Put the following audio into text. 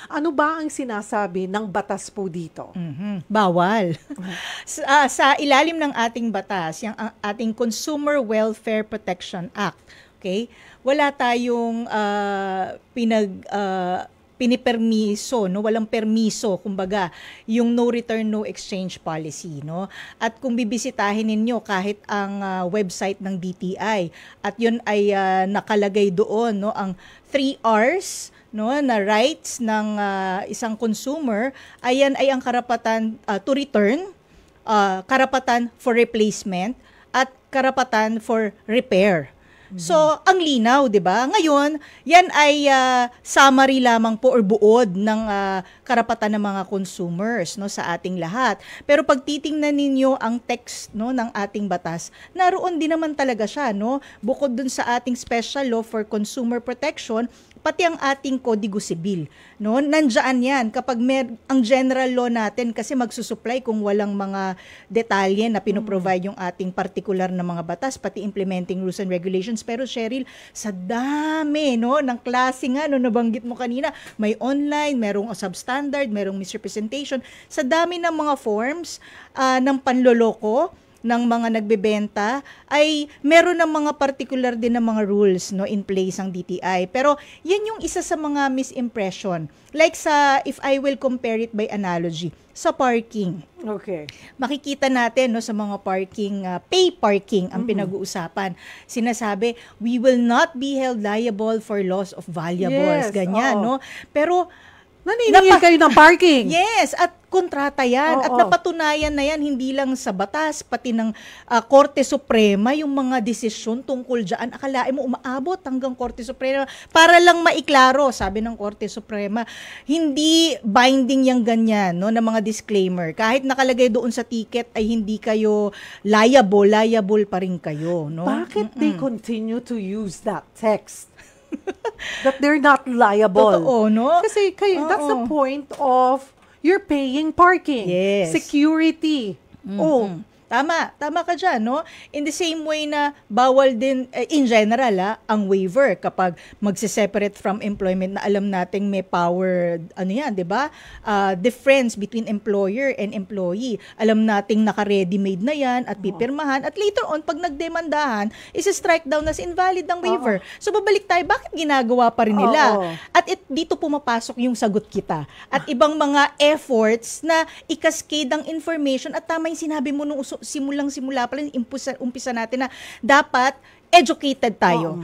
Ano ba ang sinasabi ng batas po dito? Bawal. Sa ilalim ng ating batas, yung ating Consumer Welfare Protection Act, okay? Wala tayong pinipermiso, no? Walang permiso, kumbaga, yung no return, no exchange policy, no? At kung bibisitahin ninyo kahit ang website ng DTI, at yun ay nakalagay doon, no? Ang 3 Rs, no, na rights ng isang consumer, ayan ay ang karapatan to return, karapatan for replacement, at karapatan for repair. So, ang linaw, 'di ba? Ngayon, yan ay summary lamang po or buod ng karapatan ng mga consumers, no, sa ating lahat. Pero pag titingnan ninyo ang text, no, ng ating batas, naroon din naman talaga siya, no? Bukod dun sa ating Special Law for Consumer Protection, pati ang ating Kodigo Sibil, no? Nandiyan 'yan kapag ang general law natin kasi magsusupply kung walang mga detalye na pinoprovide yung ating particular na mga batas, pati implementing rules and regulations. Pero Cheryl, sa dami, no, ng klase nga, no, nabanggit mo kanina, may online, merong substandard, merong misrepresentation, sa dami ng mga forms ng panloloko ng mga nagbebenta, ay meron ng mga particular din ng mga rules, no, in place ang DTI. Pero yan yung isa sa mga misimpression. Like if I will compare it by analogy, sa parking. Okay. Makikita natin, no, sa mga parking, pay parking ang pinag-uusapan. Sinasabi, we will not be held liable for loss of valuables. Yes, ganyan, no? Pero naniningil kayo ng parking. Yes, at kontrata yan. At Oo. napatunayan na yan, hindi lang sa batas, pati ng Korte Suprema, yung mga desisyon tungkol dyan. Akalain mo, umaabot hanggang Korte Suprema. Para lang maiklaro, sabi ng Korte Suprema, hindi binding yung ganyan, no, na mga disclaimer. Kahit nakalagay doon sa ticket ay hindi kayo liable pa rin kayo. No? Bakit they continue to use that text? That they're not liable. Totoo, no? Kasi that's the point of you're paying parking. Yes. Security. Oh, Tama ka dyan, no? In the same way na bawal din, in general, ang waiver kapag magse-separate from employment na alam nating may power, ano yan, di ba? Difference between employer and employee. Alam nating naka-ready-made na yan at pipirmahan. At later on, pag nagdemandahan, is-strike down as invalid ang waiver. So, babalik tayo, bakit ginagawa pa rin nila? At dito pumapasok yung sagot kita. At ibang mga efforts na i-cascade ang information. At tama yung sinabi mo nung simula pa lang, umpisa natin na dapat educated tayo.